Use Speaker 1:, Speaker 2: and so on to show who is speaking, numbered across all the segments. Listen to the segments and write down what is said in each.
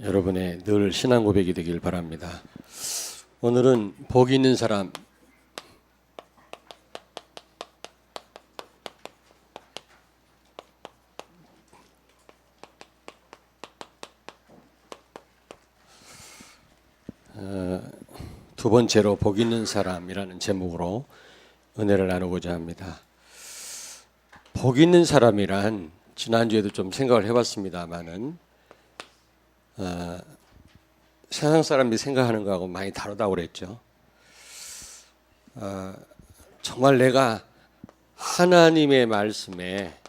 Speaker 1: 여러분의 늘 신앙 고백이 되길 바랍니다. 오늘은 복 있는 사람, 두 번째로 복 있는 사람이라는 제목으로 은혜를 나누고자 합니다. 복 있는 사람이란 지난주에도 좀 생각을 해봤습니다만은 세상 사람들이 생각하는 거하고 많이 다르다고 그랬죠. 정말 내가 하나님의 말씀에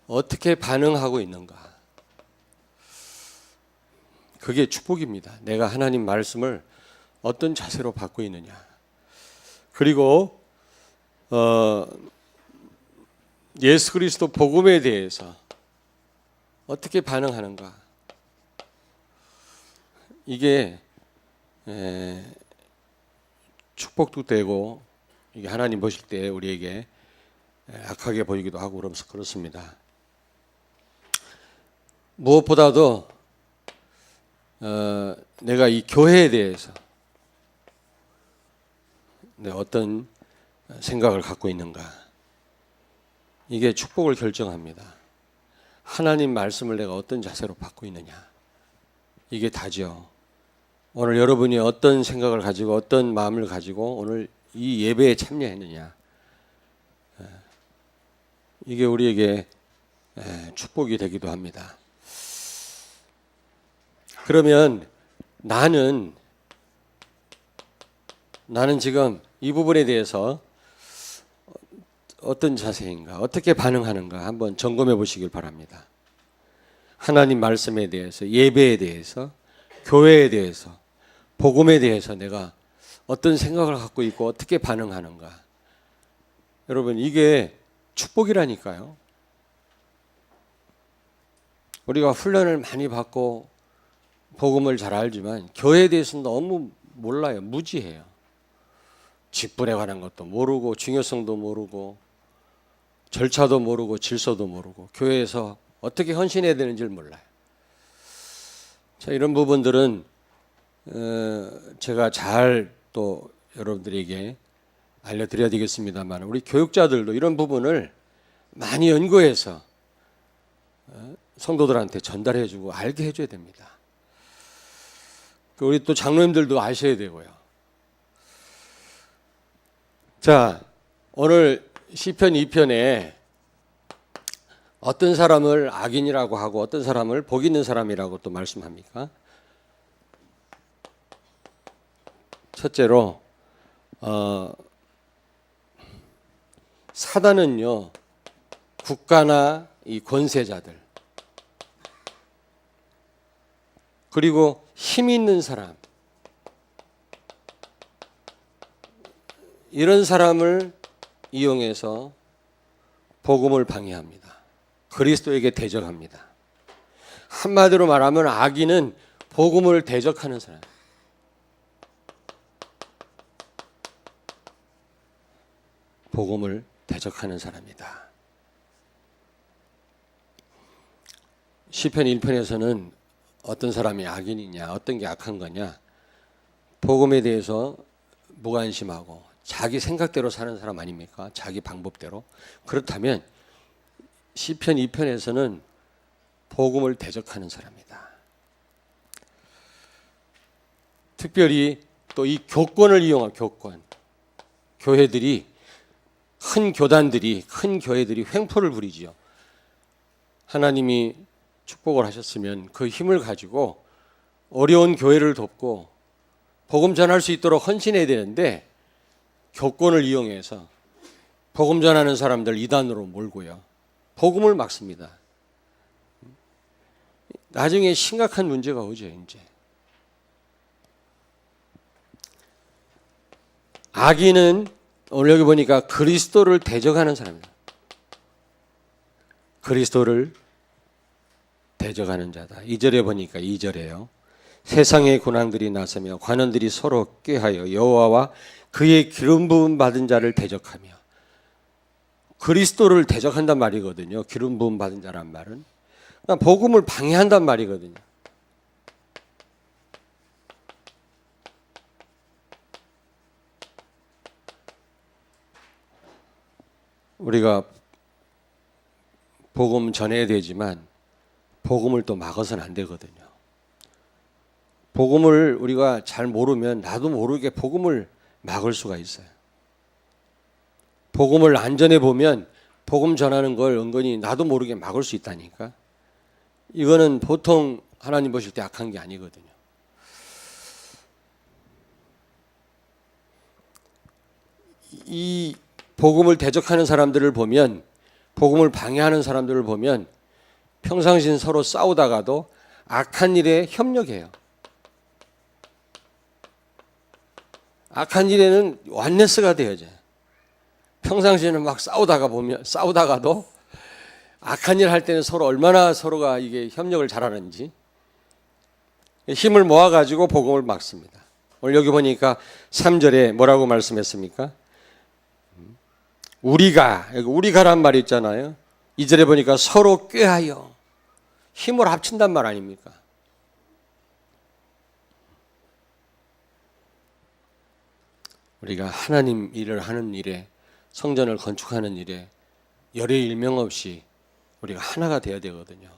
Speaker 1: 어떻게 반응하고 있는가, 그게 축복입니다. 내가 하나님 말씀을 어떤 자세로 받고 있느냐, 그리고 예수 그리스도 복음에 대해서 어떻게 반응하는가, 이게 축복도 되고 이게 하나님 보실 때 우리에게 악하게 보이기도 하고 그렇습니다. 무엇보다도 내가 이 교회에 대해서 어떤 생각을 갖고 있는가, 이게 축복을 결정합니다. 하나님 말씀을 내가 어떤 자세로 받고 있느냐, 이게 다죠. 오늘 여러분이 어떤 생각을 가지고 어떤 마음을 가지고 오늘 이 예배에 참여했느냐, 이게 우리에게 축복이 되기도 합니다. 그러면 나는 지금 이 부분에 대해서 어떤 자세인가, 어떻게 반응하는가 한번 점검해 보시길 바랍니다. 하나님 말씀에 대해서, 예배에 대해서, 교회에 대해서, 복음에 대해서 내가 어떤 생각을 갖고 있고 어떻게 반응하는가. 여러분, 이게 축복이라니까요. 우리가 훈련을 많이 받고 복음을 잘 알지만 교회에 대해서는 너무 몰라요. 무지해요. 직분에 관한 것도 모르고 중요성도 모르고 절차도 모르고 질서도 모르고 교회에서 어떻게 헌신해야 되는지를 몰라요. 자, 이런 부분들은 제가 잘 또 여러분들에게 알려드려야 되겠습니다만, 우리 교육자들도 이런 부분을 많이 연구해서 성도들한테 전달해주고 알게 해줘야 됩니다. 우리 또 장로님들도 아셔야 되고요. 자, 오늘 시편 2편에 어떤 사람을 악인이라고 하고 어떤 사람을 복 있는 사람이라고 또 말씀합니까? 첫째로 사단은요, 국가나 이 권세자들, 그리고 힘 있는 사람, 이런 사람을 이용해서 복음을 방해합니다. 그리스도에게 대적합니다. 한마디로 말하면 악인은 복음을 대적하는 사람, 복음을 대적하는 사람이다. 시편 1편에서는 어떤 사람이 악인이냐, 어떤 게 악한 거냐, 복음에 대해서 무관심하고 자기 생각대로 사는 사람 아닙니까? 자기 방법대로. 그렇다면 시편 2편에서는 복음을 대적하는 사람이다. 특별히 또 이 교권을 이용한 교권, 교회들이, 큰 교단들이, 큰 교회들이 횡포를 부리지요. 하나님이 축복을 하셨으면 그 힘을 가지고 어려운 교회를 돕고 복음 전할 수 있도록 헌신해야 되는데, 교권을 이용해서 복음 전하는 사람들 이단으로 몰고요, 복음을 막습니다. 나중에 심각한 문제가 오죠. 이제 악인은 오늘 여기 보니까 그리스도를 대적하는 사람이다. 그리스도를 대적하는 자다. 2절에 보니까 2절에요. 세상의 군왕들이 나서며 관원들이 서로 꾀하여 여호와와 그의 기름 부음 받은 자를 대적하며, 그리스도를 대적한단 말이거든요. 기름 부음 받은 자란 말은 그러니까 복음을 방해한단 말이거든요. 우리가 복음 전해야 되지만 복음을 또 막아서는 안 되거든요. 복음을 우리가 잘 모르면 나도 모르게 복음을 막을 수가 있어요. 복음을 안 전해보면 복음 전하는 걸 은근히 나도 모르게 막을 수 있다니까. 이거는 보통 하나님 보실 때 악한 게 아니거든요. 이 복음을 대적하는 사람들을 보면, 복음을 방해하는 사람들을 보면 평상시엔 서로 싸우다가도 악한 일에 협력해요. 악한 일에는 완네스가 되어져요. 평상시에는 막 싸우다가도 악한 일 할 때는 서로 얼마나 서로가 이게 협력을 잘하는지 힘을 모아가지고 복음을 막습니다. 오늘 여기 보니까 3절에 뭐라고 말씀했습니까? 우리가란 말이 있잖아요. 2절에 보니까 서로 꾀하여 힘을 합친단 말 아닙니까? 우리가 하나님 일을 하는 일에, 성전을 건축하는 일에 열의 일명 없이 우리가 하나가 되어야 되거든요.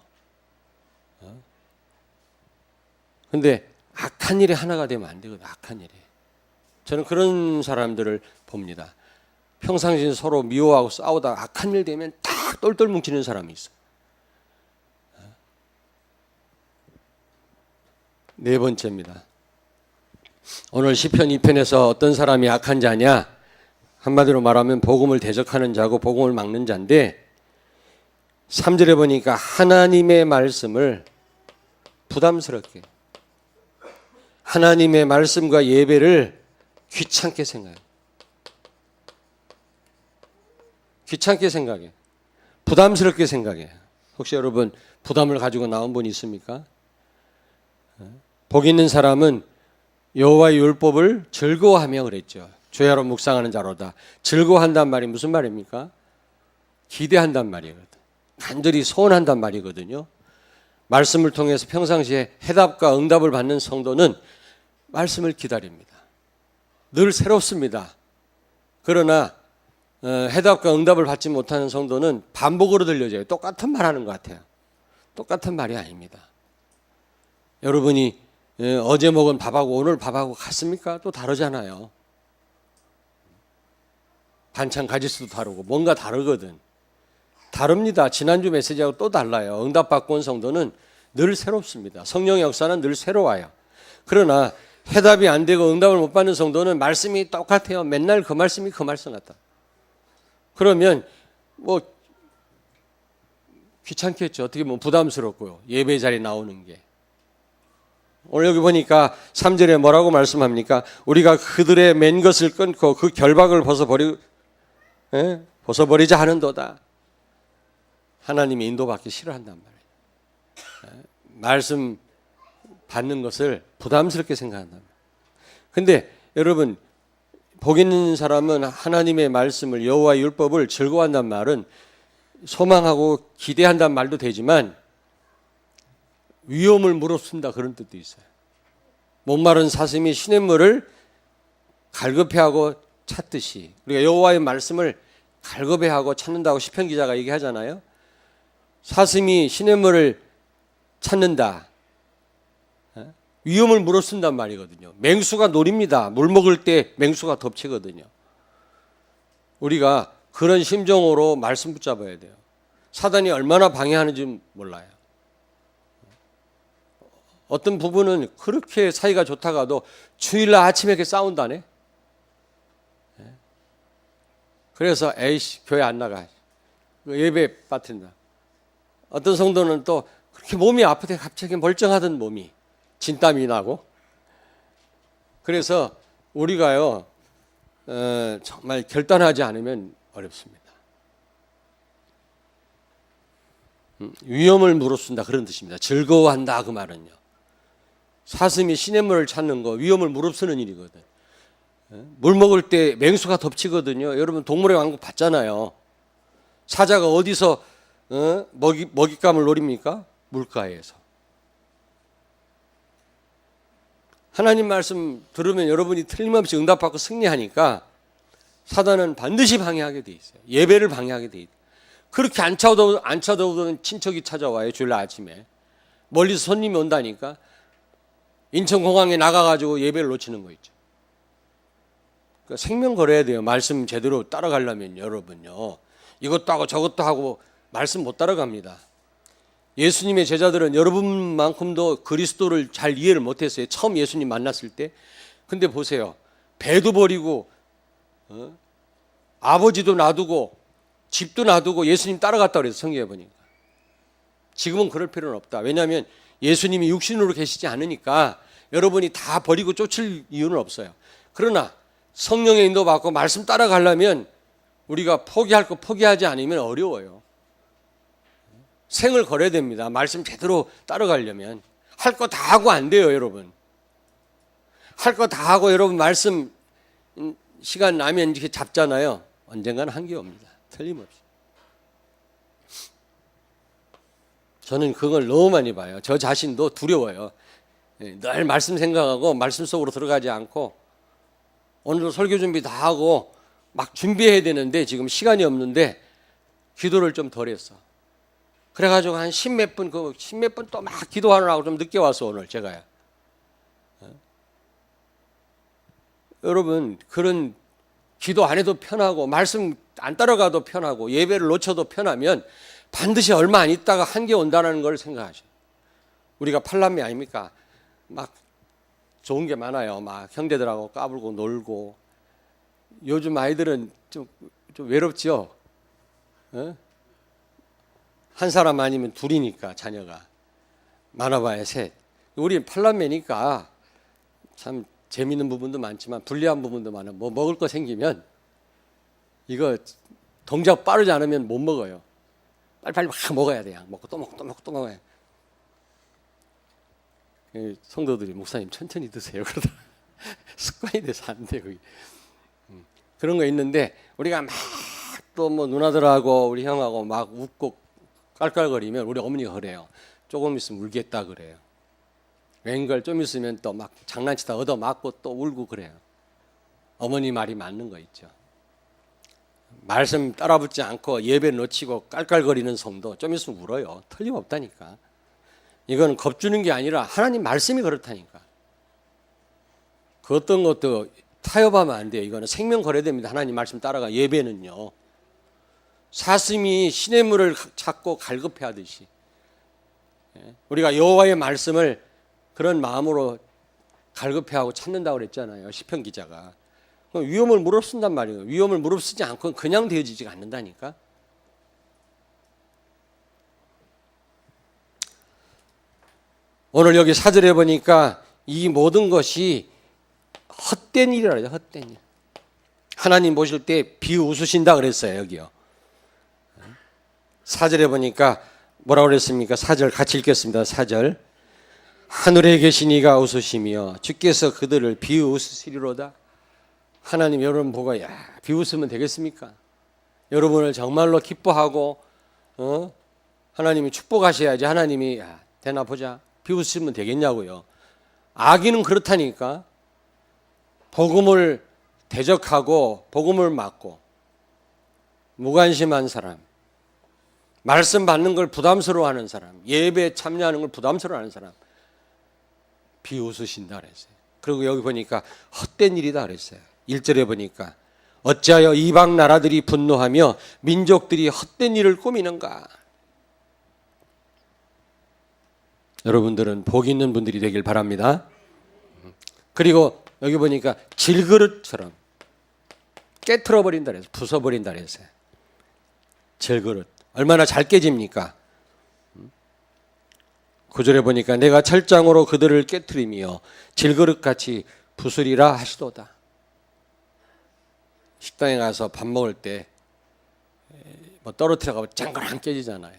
Speaker 1: 근데 악한 일에 하나가 되면 안 되거든요. 악한 일에. 저는 그런 사람들을 봅니다. 평상시에 서로 미워하고 싸우다가 악한 일 되면 딱 똘똘 뭉치는 사람이 있어요. 네 번째입니다. 오늘 시편 2편에서 어떤 사람이 악한 자냐? 한마디로 말하면 복음을 대적하는 자고 복음을 막는 자인데 3절에 보니까 하나님의 말씀을 부담스럽게, 하나님의 말씀과 예배를 귀찮게 생각해요. 귀찮게 생각해. 부담스럽게 생각해. 혹시 여러분 부담을 가지고 나온 분 있습니까? 복 있는 사람은 여호와의 율법을 즐거워하며 그랬죠. 죄하러 묵상하는 자로다. 즐거워한단 말이 무슨 말입니까? 기대한단 말이거든. 간절히 소원한단 말이거든요. 말씀을 통해서 평상시에 해답과 응답을 받는 성도는 말씀을 기다립니다. 늘 새롭습니다. 그러나 해답과 응답을 받지 못하는 성도는 반복으로 들려져요. 똑같은 말 하는 것 같아요. 똑같은 말이 아닙니다. 여러분이 어제 먹은 밥하고 오늘 밥하고 같습니까? 또 다르잖아요. 반찬 가지수도 다르고 뭔가 다르거든. 다릅니다. 지난주 메시지하고 또 달라요. 응답받고 온 성도는 늘 새롭습니다. 성령의 역사는 늘 새로워요. 그러나 해답이 안 되고 응답을 못 받는 성도는 말씀이 똑같아요. 맨날 그 말씀이 그 말씀 같다. 그러면 뭐 귀찮겠죠. 어떻게 보면 부담스럽고요. 예배 자리에 나오는 게. 오늘 여기 보니까 3절에 뭐라고 말씀합니까? 우리가 그들의 맨 것을 끊고 그 결박을 벗어버리자 하는도다. 하나님이 인도받기 싫어한단 말이에요. 말씀 받는 것을 부담스럽게 생각한단 말이에요. 근데 여러분, 복 있는 사람은 하나님의 말씀을, 여호와의 율법을 즐거워한단 말은 소망하고 기대한단 말도 되지만 위험을 무릅쓴다 그런 뜻도 있어요. 목마른 사슴이 시냇물을 갈급해하고 찾듯이 우리가 여호와의 말씀을 갈급해하고 찾는다고 시편 기자가 얘기하잖아요. 사슴이 시냇물을 찾는다. 위험을 무릅쓴단 말이거든요. 맹수가 노립니다. 물 먹을 때 맹수가 덮치거든요. 우리가 그런 심정으로 말씀 붙잡아야 돼요. 사단이 얼마나 방해하는지 몰라요. 어떤 부부는 그렇게 사이가 좋다가도 주일날 아침에 이렇게 싸운다네. 그래서 에이씨 교회 안 나가. 예배 빠뜨린다. 어떤 성도는 또 그렇게 몸이 아프대 갑자기 멀쩡하던 몸이 진땀이 나고. 그래서 우리가요 정말 결단하지 않으면 어렵습니다. 위험을 무릅쓴다 그런 뜻입니다. 즐거워한다 그 말은요. 사슴이 시냇물을 찾는 거 위험을 무릅쓰는 일이거든. 물 먹을 때 맹수가 덮치거든요. 여러분 동물의 왕국 봤잖아요. 사자가 어디서 먹잇감을 노립니까? 물가에서. 하나님 말씀 들으면 여러분이 틀림없이 응답받고 승리하니까 사단은 반드시 방해하게 돼 있어요. 예배를 방해하게 돼 있어요. 그렇게 안 찾아오던 친척이 찾아와요. 주일 아침에. 멀리서 손님이 온다니까. 인천공항에 나가가지고 예배를 놓치는 거 있죠. 그러니까 생명 걸어야 돼요. 말씀 제대로 따라가려면 여러분요. 이것도 하고 저것도 하고 말씀 못 따라갑니다. 예수님의 제자들은 여러분만큼도 그리스도를 잘 이해를 못했어요. 처음 예수님 만났을 때. 근데 보세요. 배도 버리고 아버지도 놔두고 집도 놔두고 예수님 따라갔다 그래서 성경에 보니까. 지금은 그럴 필요는 없다. 왜냐하면 예수님이 육신으로 계시지 않으니까 여러분이 다 버리고 쫓을 이유는 없어요. 그러나 성령의 인도받고 말씀 따라가려면 우리가 포기할 거 포기하지 않으면 어려워요. 생을 걸어야 됩니다. 말씀 제대로 따라가려면. 할 거 다 하고 안 돼요, 여러분. 할 거 다 하고 여러분 말씀 시간 나면 이렇게 잡잖아요. 언젠가는 한계 옵니다. 틀림없이. 저는 그걸 너무 많이 봐요. 저 자신도 두려워요. 늘 말씀 생각하고 말씀 속으로 들어가지 않고 오늘도 설교 준비 다 하고 막 준비해야 되는데 지금 시간이 없는데 기도를 좀 덜 했어. 그래가지고 한 십몇 분 또 막 기도하느라고 좀 늦게 와서 오늘 제가요. 여러분 그런 기도 안 해도 편하고 말씀 안 따라가도 편하고 예배를 놓쳐도 편하면 반드시 얼마 안 있다가 한계 온다는 걸 생각하셔요. 우리가 팔남매 아닙니까? 막 좋은 게 많아요. 막 형제들하고 까불고 놀고. 요즘 아이들은 좀 외롭죠. 한 사람 아니면 둘이니까 자녀가 많아봐야 셋. 우리 팔남매니까 참 재밌는 부분도 많지만 불리한 부분도 많아. 뭐 먹을 거 생기면 이거 동작 빠르지 않으면 못 먹어요. 빨리빨리 막 먹어야 돼요. 먹고 또 먹고 또 먹고 또 먹어야. 성도들이 목사님 천천히 드세요. 그러다 습관이 돼서 안 돼. 그게. 그런 거 있는데 우리가 막 또 뭐 누나들하고 우리 형하고 막 웃고 깔깔거리면 우리 어머니가 그래요. 조금 있으면 울겠다 그래요. 웬걸 좀 있으면 또 막 장난치다 얻어맞고 또 울고 그래요. 어머니 말이 맞는 거 있죠. 말씀 따라붙지 않고 예배 놓치고 깔깔거리는 성도 좀 있으면 울어요. 틀림없다니까. 이건 겁주는 게 아니라 하나님 말씀이 그렇다니까. 그 어떤 것도 타협하면 안 돼요. 이거는 생명 걸어야 됩니다. 하나님 말씀 따라가. 예배는요. 사슴이 시냇물을 찾고 갈급해 하듯이 우리가 여호와의 말씀을 그런 마음으로 갈급해하고 찾는다고 그랬잖아요. 시편 기자가. 위험을 무릅쓴단 말이에요. 위험을 무릅쓰지 않고 그냥 되어지지가 않는다니까. 오늘 여기 사절에 보니까 이 모든 것이 헛된 일이라 그래요. 헛된 일. 하나님 보실 때 비웃으신다 그랬어요. 여기요. 사절에 보니까 뭐라고 그랬습니까? 4절 같이 읽겠습니다. 4절. 하늘에 계신 이가 웃으시며 주께서 그들을 비웃으시리로다. 하나님 여러분 보고 비웃으면 되겠습니까? 여러분을 정말로 기뻐하고 하나님이 축복하셔야지 하나님이 되나 보자 비웃으면 되겠냐고요. 악인은 그렇다니까. 복음을 대적하고 복음을 막고 무관심한 사람, 말씀 받는 걸 부담스러워하는 사람, 예배에 참여하는 걸 부담스러워하는 사람 비웃으신다 그랬어요. 그리고 여기 보니까 헛된 일이다 그랬어요. 1절에 보니까 어찌하여 이방 나라들이 분노하며 민족들이 헛된 일을 꾸미는가. 여러분들은 복 있는 분들이 되길 바랍니다. 그리고 여기 보니까 질그릇처럼 깨트려버린다 그랬어요. 부숴버린다 그랬어요. 질그릇. 얼마나 잘 깨집니까? 9절에 보니까 내가 철장으로 그들을 깨트리며 질그릇같이 부수리라 하시도다. 식당에 가서 밥 먹을 때 뭐 떨어뜨려가고 짱그랑 깨지잖아요.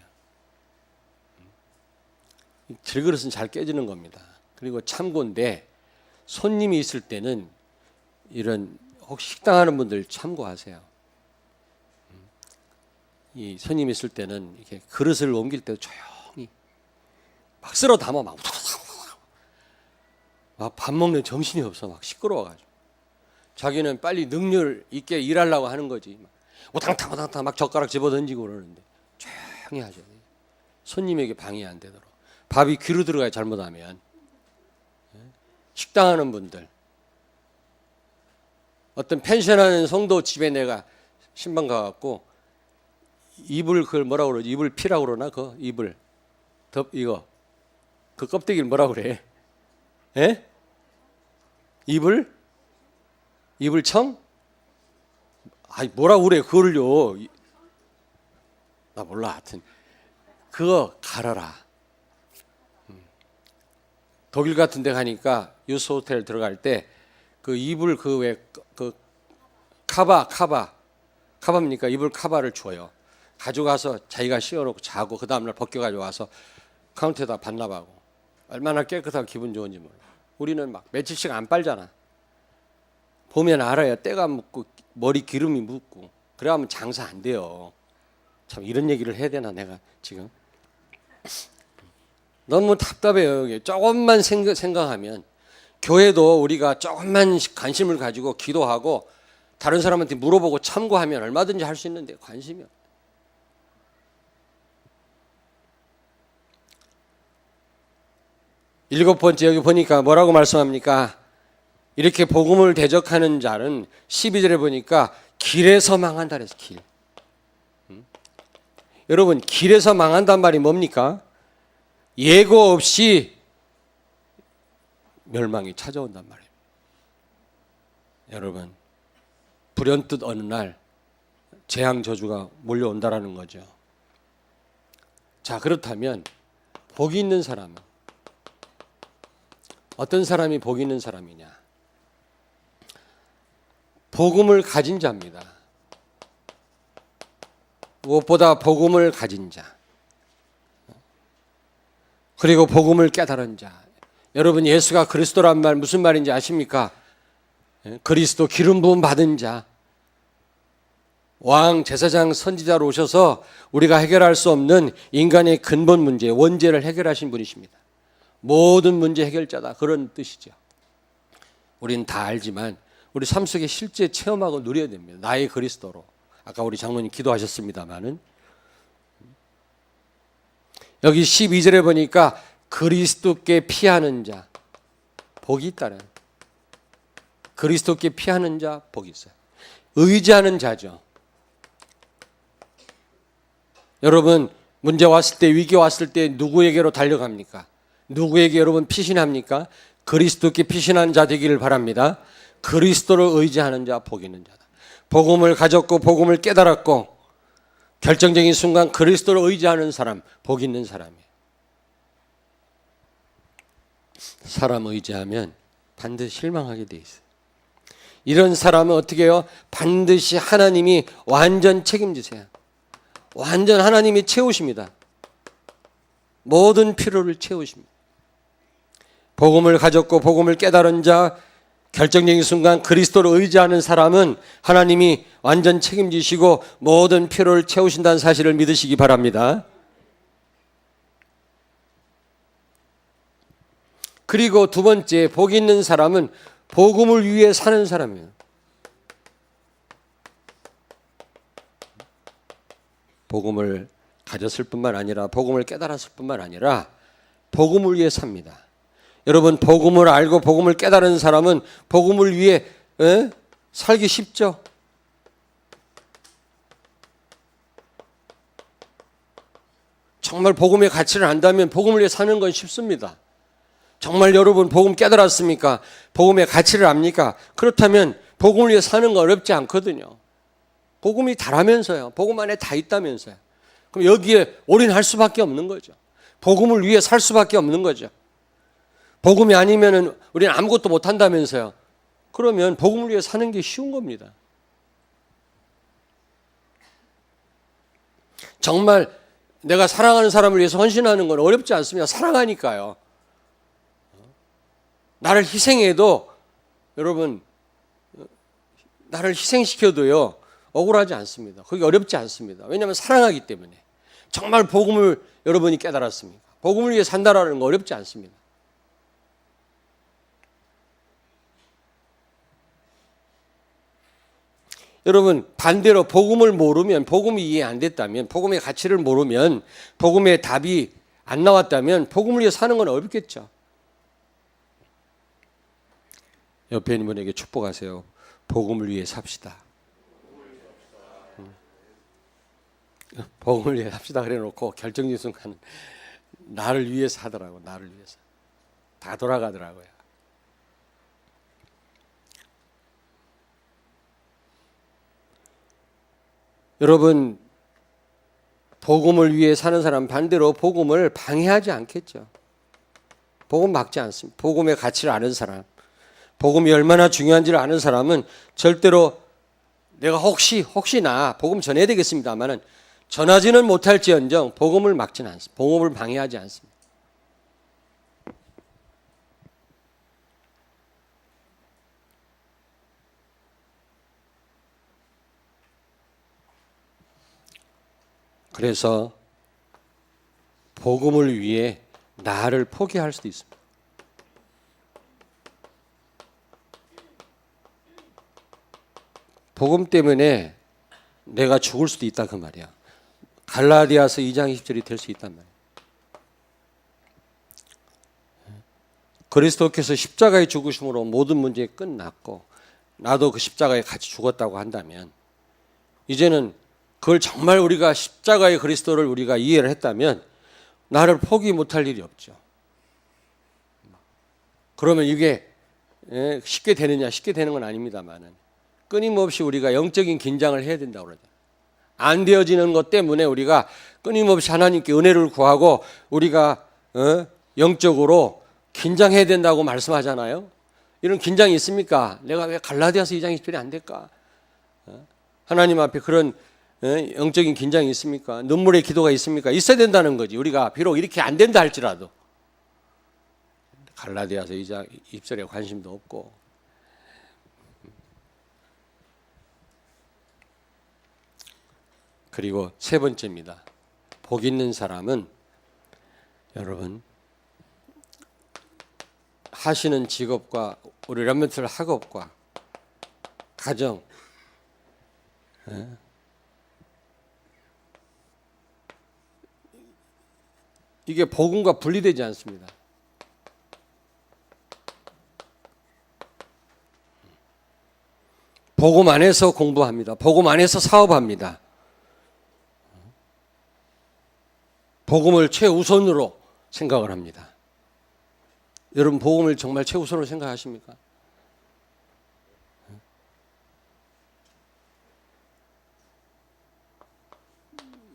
Speaker 1: 질그릇은 잘 깨지는 겁니다. 그리고 참고인데 손님이 있을 때는 이런 혹시 식당 하는 분들 참고하세요. 이 손님이 있을 때는 이렇게 그릇을 옮길 때 조용히 막 쓸어 담아 막 밥 먹는 정신이 없어 막 시끄러워가지고 자기는 빨리 능률 있게 일하려고 하는 거지. 오당탕 막 젓가락 집어던지고 그러는데 조용히 하셔야 돼요. 손님에게 방해 안 되도록. 밥이 귀로 들어가야 잘못하면. 식당 하는 분들. 어떤 펜션하는 성도 집에 내가 신방 가갖고 이불 그걸 뭐라고 그러지? 이불 피라고 그러나? 그 이불 이거 그 껍데기를 뭐라고 그래? 예? 이불청? 아니 뭐라고 그래 그걸요? 나 몰라. 하여튼 그거 갈아라. 독일 같은 데 가니까 유스 호텔 들어갈 때 그 이불 그 왜 그 카바입니까? 이불 카바를 줘요. 가져가서 자기가 씌워놓고 자고 그 다음날 벗겨가지고 와서 카운터에다 반납하고. 얼마나 깨끗하고 기분 좋은지 몰라. 우리는 막 며칠씩 안 빨잖아. 보면 알아요. 때가 묻고 머리 기름이 묻고. 그래야면 장사 안 돼요. 참 이런 얘기를 해야 되나 내가 지금. 너무 답답해요. 조금만 생각하면 교회도 우리가 조금만 관심을 가지고 기도하고 다른 사람한테 물어보고 참고하면 얼마든지 할 수 있는데 관심이 없어요. 일곱 번째 여기 보니까 뭐라고 말씀합니까? 이렇게 복음을 대적하는 자는 12절에 보니까 길에서 망한다 그랬어요. 길. 여러분 길에서 망한단 말이 뭡니까? 예고 없이 멸망이 찾아온단 말이에요. 여러분 불현듯 어느 날 재앙 저주가 몰려온다라는 거죠. 자 그렇다면 복이 있는 사람은 어떤 사람이 복이 있는 사람이냐? 복음을 가진 자입니다. 무엇보다 복음을 가진 자. 그리고 복음을 깨달은 자. 여러분 예수가 그리스도란 말 무슨 말인지 아십니까? 그리스도 기름 부음 받은 자. 왕, 제사장, 선지자로 오셔서 우리가 해결할 수 없는 인간의 근본 문제, 원죄를 해결하신 분이십니다. 모든 문제 해결자다. 그런 뜻이죠. 우리는 다 알지만 우리 삶 속에 실제 체험하고 누려야 됩니다. 나의 그리스도로. 아까 우리 장로님 기도하셨습니다마는 여기 12절에 보니까 그리스도께 피하는 자 복이 있다는. 그리스도께 피하는 자 복이 있어요. 의지하는 자죠. 여러분 문제 왔을 때 위기 왔을 때 누구에게로 달려갑니까? 누구에게 여러분 피신합니까? 그리스도께 피신하는 자 되기를 바랍니다. 그리스도를 의지하는 자 복이 있는 자다. 복음을 가졌고 복음을 깨달았고 결정적인 순간 그리스도를 의지하는 사람 복이 있는 사람이에요. 사람 의지하면 반드시 실망하게 돼 있어요. 이런 사람은 어떻게 해요? 반드시 하나님이 완전 책임지세요. 완전 하나님이 채우십니다. 모든 필요를 채우십니다. 복음을 가졌고 복음을 깨달은 자 결정적인 순간 그리스도를 의지하는 사람은 하나님이 완전 책임지시고 모든 필요를 채우신다는 사실을 믿으시기 바랍니다. 그리고 두 번째 복 있는 사람은 복음을 위해 사는 사람이에요. 복음을 가졌을 뿐만 아니라 복음을 깨달았을 뿐만 아니라 복음을 위해 삽니다. 여러분 복음을 알고 복음을 깨달은 사람은 복음을 위해 살기 쉽죠. 정말 복음의 가치를 안다면 복음을 위해 사는 건 쉽습니다. 정말 여러분 복음 깨달았습니까? 복음의 가치를 압니까? 그렇다면 복음을 위해 사는 건 어렵지 않거든요. 복음이 다라면서요. 복음 안에 다 있다면서요. 그럼 여기에 올인할 수밖에 없는 거죠. 복음을 위해 살 수밖에 없는 거죠. 복음이 아니면은 우리는 아무것도 못 한다면서요. 그러면 복음을 위해 사는 게 쉬운 겁니다. 정말 내가 사랑하는 사람을 위해서 헌신하는 건 어렵지 않습니다. 사랑하니까요. 나를 희생해도 여러분 나를 희생시켜도요 억울하지 않습니다. 그게 어렵지 않습니다. 왜냐하면 사랑하기 때문에. 정말 복음을 여러분이 깨달았습니까? 복음을 위해 산다라는 거 어렵지 않습니다. 여러분 반대로 복음을 모르면, 복음이 이해 안 됐다면, 복음의 가치를 모르면, 복음의 답이 안 나왔다면 복음을 위해 사는 건 어렵겠죠. 옆에 있는 분에게 축복하세요. 복음을 위해 삽시다. 복음을 위해 삽시다 그래 놓고 결정적인 순간 나를 위해서 하더라고. 나를 위해서. 다 돌아가더라고요. 여러분 복음을 위해 사는 사람 반대로 복음을 방해하지 않겠죠. 복음 막지 않습니다. 복음의 가치를 아는 사람, 복음이 얼마나 중요한지를 아는 사람은 절대로 내가 혹시나 복음 전해야 되겠습니다만은 전하지는 못할지언정 복음을 막지는 않습니다. 복음을 방해하지 않습니다. 그래서 복음을 위해 나를 포기할 수도 있습니다. 복음 때문에 내가 죽을 수도 있다 그 말이야. 갈라디아서 2장 20절이 될 수 있단 말이야. 그리스도께서 십자가에 죽으심으로 모든 문제가 끝났고 나도 그 십자가에 같이 죽었다고 한다면 이제는 그걸 정말 우리가 십자가의 그리스도를 우리가 이해를 했다면 나를 포기 못할 일이 없죠. 그러면 이게 쉽게 되느냐? 쉽게 되는 건 아닙니다만은 끊임없이 우리가 영적인 긴장을 해야 된다고 그러죠. 안 되어지는 것 때문에 우리가 끊임없이 하나님께 은혜를 구하고 우리가 영적으로 긴장해야 된다고 말씀하잖아요. 이런 긴장이 있습니까? 내가 왜 갈라디아서 2장 20절이 안 될까? 하나님 앞에 그런 영적인 긴장이 있습니까? 눈물의 기도가 있습니까? 있어야 된다는 거지. 우리가 비록 이렇게 안 된다 할지라도 갈라디아서 2장 20절에 관심도 없고. 그리고 세 번째입니다. 복 있는 사람은 여러분 하시는 직업과 우리 렘넌트 학업과 가정 이게 복음과 분리되지 않습니다. 복음 안에서 공부합니다. 복음 안에서 사업합니다. 복음을 최우선으로 생각을 합니다. 여러분 복음을 정말 최우선으로 생각하십니까?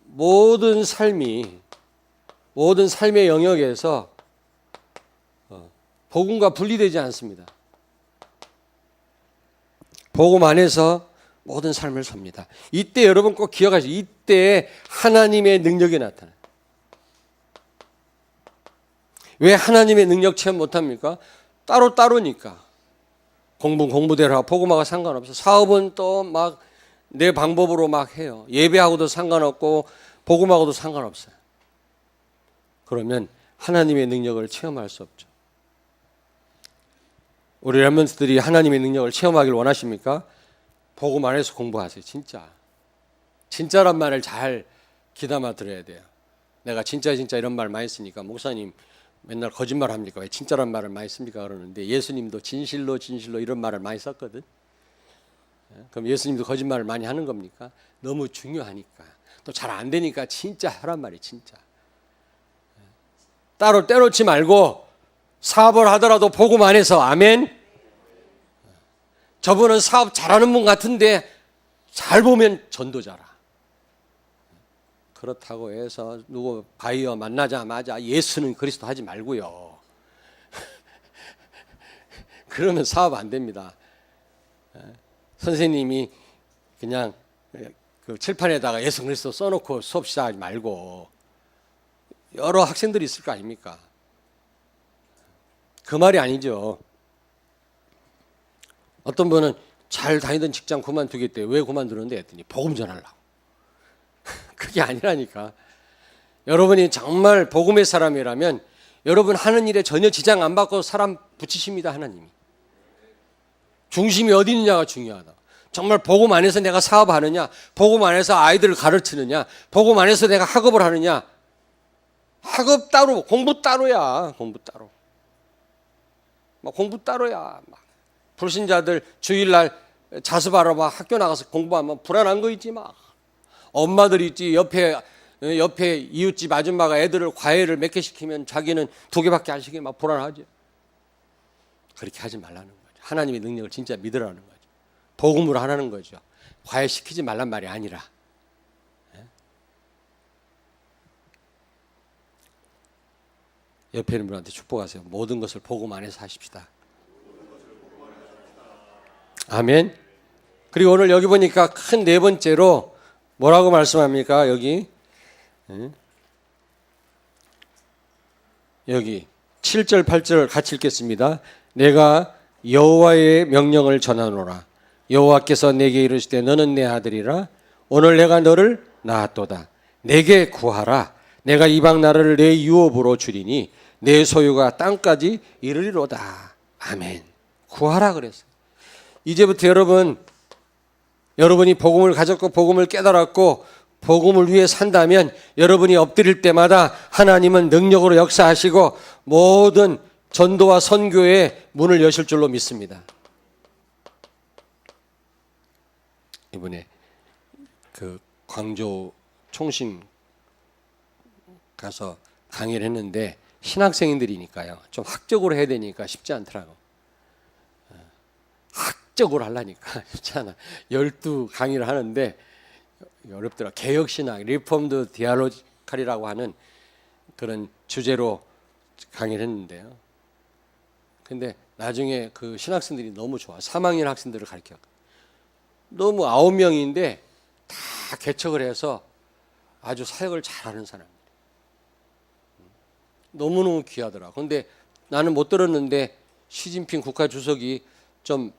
Speaker 1: 모든 삶의 영역에서 복음과 분리되지 않습니다. 복음 안에서 모든 삶을 삽니다. 이때 여러분 꼭 기억하세요. 이때 하나님의 능력이 나타나요. 왜 하나님의 능력 체험 못합니까? 따로따로니까. 공부는 공부대로 하고 복음하고 상관없어. 사업은 또 막 내 방법으로 막 해요. 예배하고도 상관없고 복음하고도 상관없어요. 그러면 하나님의 능력을 체험할 수 없죠. 우리 렘넌트들이 하나님의 능력을 체험하길 원하십니까? 복음 안에서 공부하세요. 진짜란 말을 잘 귀담아 들어야 돼요. 내가 진짜 이런 말 많이 쓰니까 목사님 맨날 거짓말 합니까? 왜 진짜란 말을 많이 씁니까? 그러는데 예수님도 진실로 이런 말을 많이 썼거든. 그럼 예수님도 거짓말을 많이 하는 겁니까? 너무 중요하니까. 또 잘 안 되니까 진짜 하란 말이에요. 진짜. 따로 떼놓지 말고 사업을 하더라도 복음 안에서. 아멘. 저분은 사업 잘하는 분 같은데 잘 보면 전도자라. 그렇다고 해서 누구 바이어 만나자마자 예수는 그리스도 하지 말고요. 그러면 사업 안 됩니다. 선생님이 그냥 그 칠판에다가 예수 그리스도 써놓고 수업 시작하지 말고 여러 학생들이 있을 거 아닙니까? 그 말이 아니죠. 어떤 분은 잘 다니던 직장 그만두겠대. 왜 그만두는데 했더니 복음 전하려고. 그게 아니라니까. 여러분이 정말 복음의 사람이라면 여러분 하는 일에 전혀 지장 안 받고 사람 붙이십니다. 하나님이. 중심이 어디 있느냐가 중요하다. 정말 복음 안에서 내가 사업하느냐, 복음 안에서 아이들을 가르치느냐, 복음 안에서 내가 학업을 하느냐. 학업 따로, 공부 따로야. 공부 따로. 공부 따로야. 불신자들 주일날 자습하러 막 학교 나가서 공부하면 불안한 거 있지 막. 엄마들이 있지 옆에 이웃집 아줌마가 애들을 과외를 몇 개 시키면 자기는 2개밖에 안 시키면 막 불안하지. 그렇게 하지 말라는 거죠. 하나님의 능력을 진짜 믿으라는 거죠. 복음으로 하라는 거죠. 과외 시키지 말란 말이 아니라. 옆에 있는 분한테 축복하세요. 모든 것을 복음 안에서 하십시다. 아멘. 그리고 오늘 여기 보니까 큰 4번째로 뭐라고 말씀합니까? 여기 7절 8절 같이 읽겠습니다. 내가 여호와의 명령을 전하노라. 여호와께서 내게 이르시되 너는 내 아들이라. 오늘 내가 너를 낳았도다. 내게 구하라. 내가 이방 나라를 내 유업으로 주리니 내 소유가 땅까지 이르리로다. 아멘. 구하라 그랬어요. 이제부터 여러분이 복음을 가졌고 복음을 깨달았고 복음을 위해 산다면 여러분이 엎드릴 때마다 하나님은 능력으로 역사하시고 모든 전도와 선교의 문을 여실 줄로 믿습니다. 이번에 그 광주 총심 가서 강의를 했는데 신학생들이니까요. 좀 학적으로 해야 되니까 쉽지 않더라고. 학적으로 하려니까 쉽지 않아. 12 강의를 하는데 어렵더라. 개혁신학, 리폼드 디알로지칼이라고 하는 그런 주제로 강의를 했는데요. 근데 나중에 그 신학생들이 너무 좋아. 3학년 학생들을 가르쳐. 너무 9명인데 다 개척을 해서 아주 사역을 잘하는 사람. 너무너무 귀하더라. 그런데 나는 못 들었는데 시진핑 국가주석이 좀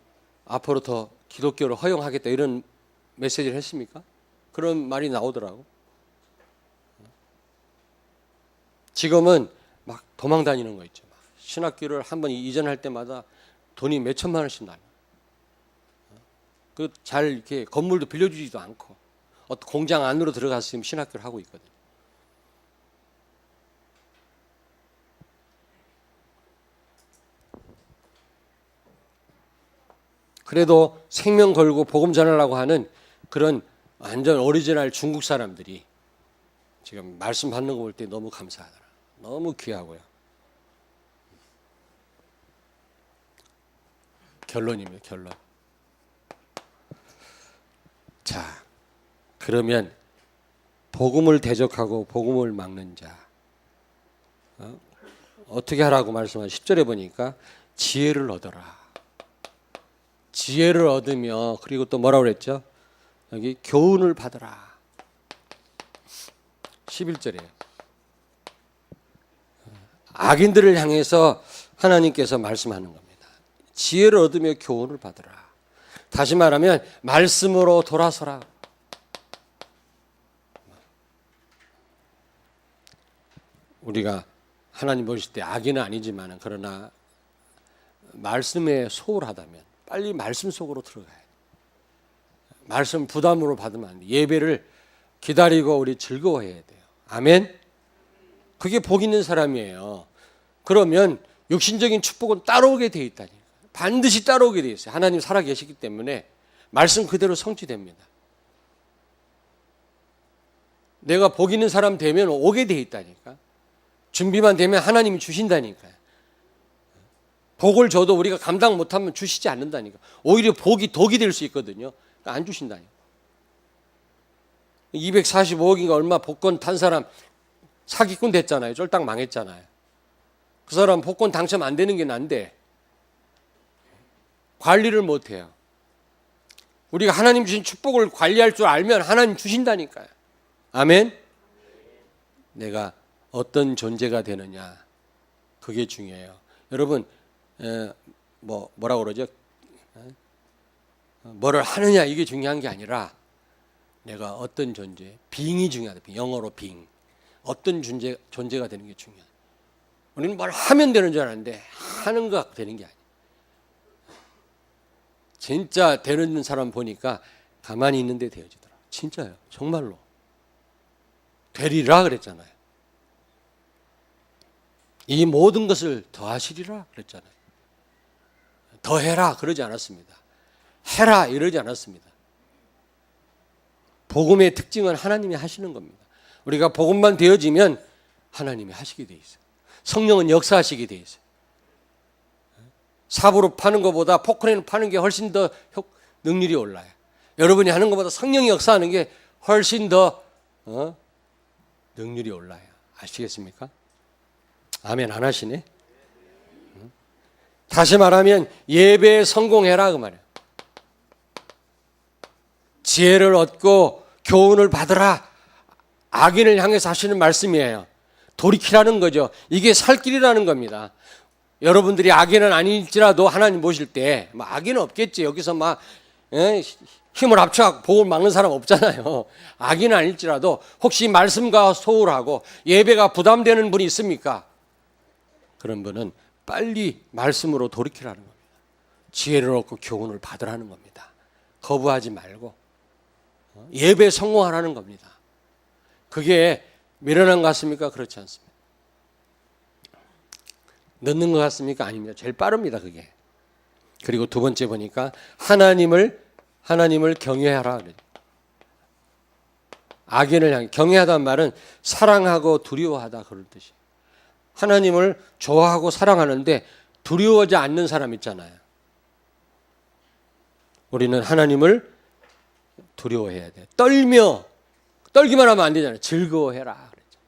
Speaker 1: 앞으로 더 기독교를 허용하겠다 이런 메시지를 했습니까? 그런 말이 나오더라고. 지금은 막 도망 다니는 거 있죠. 신학교를 한번 이전할 때마다 돈이 몇 천만 원씩 나요. 그 잘 이렇게 건물도 빌려주지도 않고 어떤 공장 안으로 들어가서 지금 신학교를 하고 있거든요. 그래도 생명 걸고 복음 전하려고 하는 그런 완전 오리지널 중국 사람들이 지금 말씀 받는 거 볼 때 너무 감사하더라. 너무 귀하고요. 결론입니다. 결론. 자, 그러면 복음을 대적하고 복음을 막는 자 어떻게 하라고 말씀한 10절에 보니까 지혜를 얻어라. 지혜를 얻으며 그리고 또 뭐라고 그랬죠? 여기 교훈을 받으라. 11절이에요. 악인들을 향해서 하나님께서 말씀하는 겁니다. 지혜를 얻으며 교훈을 받으라. 다시 말하면 말씀으로 돌아서라. 우리가 하나님 보실 때 악인은 아니지만 그러나 말씀에 소홀하다면 빨리 말씀 속으로 들어가야 돼. 말씀 부담으로 받으면 안 돼. 예배를 기다리고 우리 즐거워해야 돼요. 아멘. 그게 복 있는 사람이에요. 그러면 육신적인 축복은 따라오게 돼 있다니까. 반드시 따라오게 돼 있어요. 하나님 살아계시기 때문에 말씀 그대로 성취됩니다. 내가 복 있는 사람 되면 오게 돼 있다니까. 준비만 되면 하나님이 주신다니까요. 복을 줘도 우리가 감당 못하면 주시지 않는다니까. 오히려 복이 덕이 될 수 있거든요. 그러니까 안 주신다니까. 245억인가 얼마 복권 탄 사람 사기꾼 됐잖아요. 쫄딱 망했잖아요. 그 사람 복권 당첨 안 되는 게 난데 관리를 못해요. 우리가 하나님 주신 축복을 관리할 줄 알면 하나님 주신다니까요. 아멘. 내가 어떤 존재가 되느냐 그게 중요해요. 여러분 뭐라고 그러죠? 뭐를 하느냐 이게 중요한 게 아니라 내가 어떤 존재, 빙이 중요하다. 영어로 빙. 어떤 존재가 되는 게 중요해요. 우리는 뭘 하면 되는 줄 알았는데 하는 것 되는 게 아니에요. 진짜 되는 사람 보니까 가만히 있는데 되어지더라. 진짜요. 정말로. 되리라 그랬잖아요. 이 모든 것을 더하시리라 그랬잖아요. 더해라 그러지 않았습니다. 해라 이러지 않았습니다. 복음의 특징은 하나님이 하시는 겁니다. 우리가 복음만 되어지면 하나님이 하시게 돼 있어요. 성령은 역사하시게 돼 있어요. 삽으로 파는 것보다 포크레인 파는 게 훨씬 더 능률이 올라요. 여러분이 하는 것보다 성령이 역사하는 게 훨씬 더 능률이 올라요. 아시겠습니까? 아멘 안 하시네. 다시 말하면 예배에 성공해라 그 말이에요. 지혜를 얻고 교훈을 받으라. 악인을 향해서 하시는 말씀이에요. 돌이키라는 거죠. 이게 살 길이라는 겁니다. 여러분들이 악인은 아닐지라도 하나님 보실 때 악인은 없겠지. 여기서 막 힘을 합쳐 복을 막는 사람 없잖아요. 악인은 아닐지라도 혹시 말씀과 소홀하고 예배가 부담되는 분이 있습니까? 그런 분은 빨리 말씀으로 돌이키라는 겁니다. 지혜를 얻고 교훈을 받으라는 겁니다. 거부하지 말고 예배에 성공하라는 겁니다. 그게 미련한 것 같습니까? 그렇지 않습니다. 늦는 것 같습니까? 아닙니다. 제일 빠릅니다. 그게. 그리고 두 번째 보니까 하나님을 경외하라 그래요. 악인을 향해 경외하다는 말은 사랑하고 두려워하다 그런 뜻이에요. 하나님을 좋아하고 사랑하는데 두려워하지 않는 사람 있잖아요. 우리는 하나님을 두려워해야 돼. 떨기만 하면 안 되잖아요. 즐거워해라 그랬죠.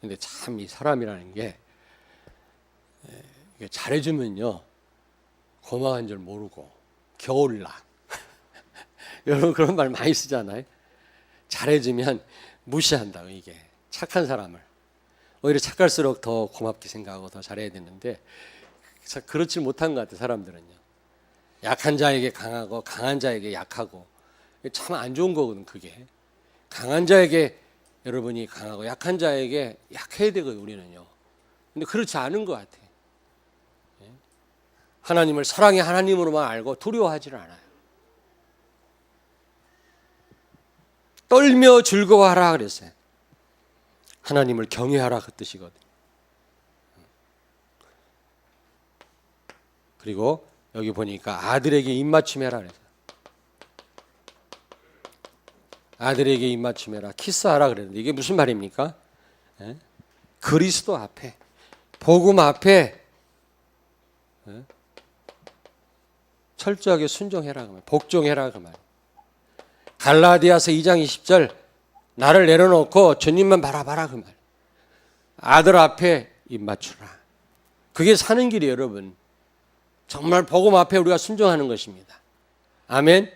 Speaker 1: 근데 참 이 사람이라는 게 잘해주면요 고마운 줄 모르고 겨울나 여러분 그런 말 많이 쓰잖아요. 잘해주면 무시한다고. 이게 착한 사람을 오히려 착할수록 더 고맙게 생각하고 더 잘해야 되는데 그렇지 못한 것 같아요. 사람들은요. 약한 자에게 강하고 강한 자에게 약하고 참 안 좋은 거거든. 그게 강한 자에게 여러분이 강하고 약한 자에게 약해야 되거든요. 우리는요. 근데 그렇지 않은 것 같아요. 하나님을 사랑의 하나님으로만 알고 두려워하지를 않아요. 떨며 즐거워하라 그랬어요. 하나님을 경외하라 그 뜻이거든요. 그리고 여기 보니까 아들에게 입맞춤해라 그랬어요. 아들에게 입맞춤해라. 키스하라 그랬는데 이게 무슨 말입니까? 그리스도 앞에 복음 앞에 철저하게 순종해라 그 말. 복종해라 그 말. 갈라디아서 2장 20절 나를 내려놓고 주님만 바라봐라 그 말. 아들 앞에 입맞추라. 그게 사는 길이에요, 여러분. 정말 복음 앞에 우리가 순종하는 것입니다. 아멘.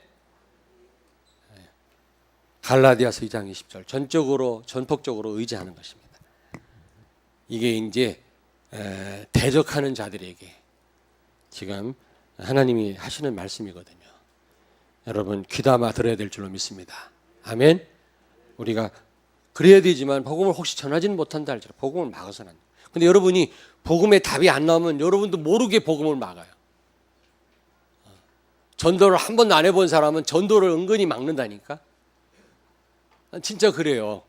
Speaker 1: 갈라디아서 2장 20절 전폭적으로 의지하는 것입니다. 이게 이제 대적하는 자들에게 지금 하나님이 하시는 말씀이거든요. 여러분 귀담아 들어야 될 줄로 믿습니다. 아멘. 우리가 그래야 되지만 복음을 혹시 전하지는 못한다 할지라도 복음을 막아서는 안 돼요. 근데 여러분이 복음에 답이 안 나오면 여러분도 모르게 복음을 막아요. 전도를 한 번도 안 해본 사람은 전도를 은근히 막는다니까. 진짜 그래요.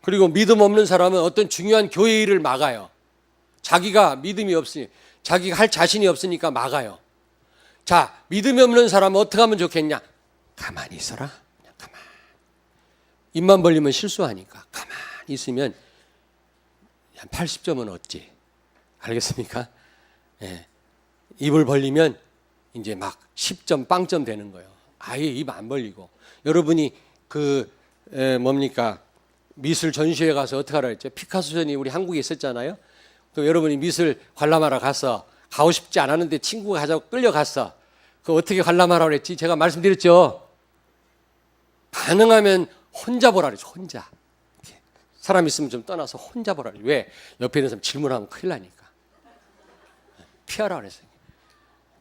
Speaker 1: 그리고 믿음 없는 사람은 어떤 중요한 교회 일을 막아요. 자기가 믿음이 없으니 자기가 할 자신이 없으니까 막아요. 자, 믿음이 없는 사람은 어떻게 하면 좋겠냐? 가만히 있어라. 그냥 가만히. 입만 벌리면 실수하니까 가만히 있으면 한 80점은 얻지. 알겠습니까? 예. 입을 벌리면 이제 막 10점, 빵점 되는 거예요. 아예 입 안 벌리고. 여러분이 미술 전시회 가서 어떻게 하라 했죠? 피카소전이 우리 한국에 있었잖아요. 또 여러분이 미술 관람하러 가고 싶지 않았는데 친구가 가자고 끌려갔어. 그 어떻게 관람하라고 그랬지? 제가 말씀드렸죠. 가능하면 혼자 보라 그랬죠. 혼자. 이렇게. 사람 있으면 좀 떠나서 혼자 보라 그랬죠. 왜? 옆에 있는 사람 질문하면 큰일 나니까. 피하라 그랬어요.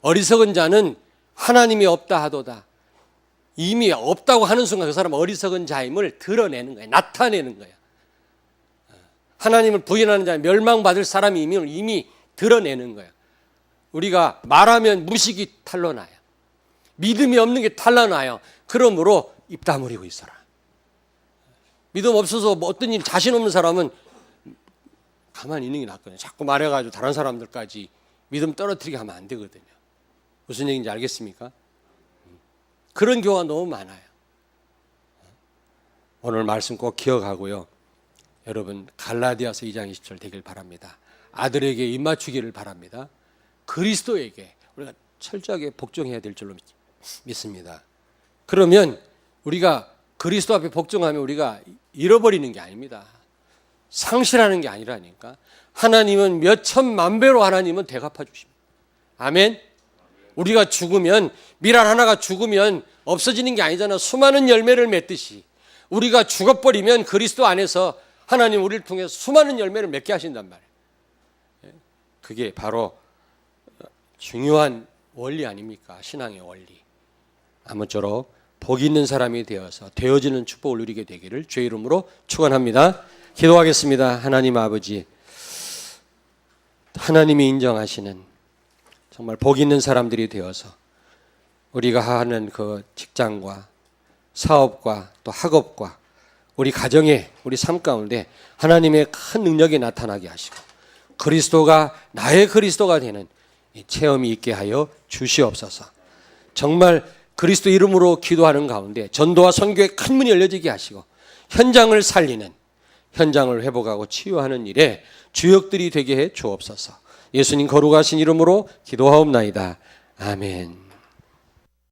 Speaker 1: 어리석은 자는 하나님이 없다 하도다. 이미 없다고 하는 순간 그 사람은 어리석은 자임을 드러내는 거예요. 나타내는 거예요. 하나님을 부인하는 자, 멸망받을 사람이 이미 드러내는 거예요. 우리가 말하면 무식이 탄로나요. 믿음이 없는 게 탄로나요. 그러므로 입 다물고 있어라. 믿음 없어서 뭐 어떤 일 자신 없는 사람은 가만히 있는 게 낫거든요. 자꾸 말해가지고 다른 사람들까지 믿음 떨어뜨리게 하면 안 되거든요. 무슨 얘기인지 알겠습니까? 그런 경우가 너무 많아요. 오늘 말씀 꼭 기억하고요. 여러분 갈라디아서 2장 20절 되길 바랍니다. 아들에게 입맞추기를 바랍니다. 그리스도에게 우리가 철저하게 복종해야 될 줄로 믿습니다. 그러면 우리가 그리스도 앞에 복종하면 우리가 잃어버리는 게 아닙니다. 상실하는 게 아니라니까. 하나님은 몇 천만 배로 하나님은 대갚아 주십니다. 아멘. 우리가 죽으면 밀알 하나가 죽으면 없어지는 게 아니잖아. 수많은 열매를 맺듯이 우리가 죽어버리면 그리스도 안에서 하나님 우리를 통해서 수많은 열매를 맺게 하신단 말이에요. 그게 바로 중요한 원리 아닙니까? 신앙의 원리. 아무쪼록 복 있는 사람이 되어지는 축복을 누리게 되기를 주의 이름으로 축원합니다. 기도하겠습니다. 하나님 아버지, 하나님이 인정하시는 정말 복 있는 사람들이 되어서 우리가 하는 그 직장과 사업과 또 학업과 우리 가정에 우리 삶 가운데 하나님의 큰 능력이 나타나게 하시고 그리스도가 나의 그리스도가 되는 이 체험이 있게 하여 주시옵소서. 정말 그리스도 이름으로 기도하는 가운데 전도와 선교의 큰 문이 열려지게 하시고 현장을 살리는, 현장을 회복하고 치유하는 일에 주역들이 되게 해 주옵소서. 예수님 거룩하신 이름으로 기도하옵나이다. 아멘.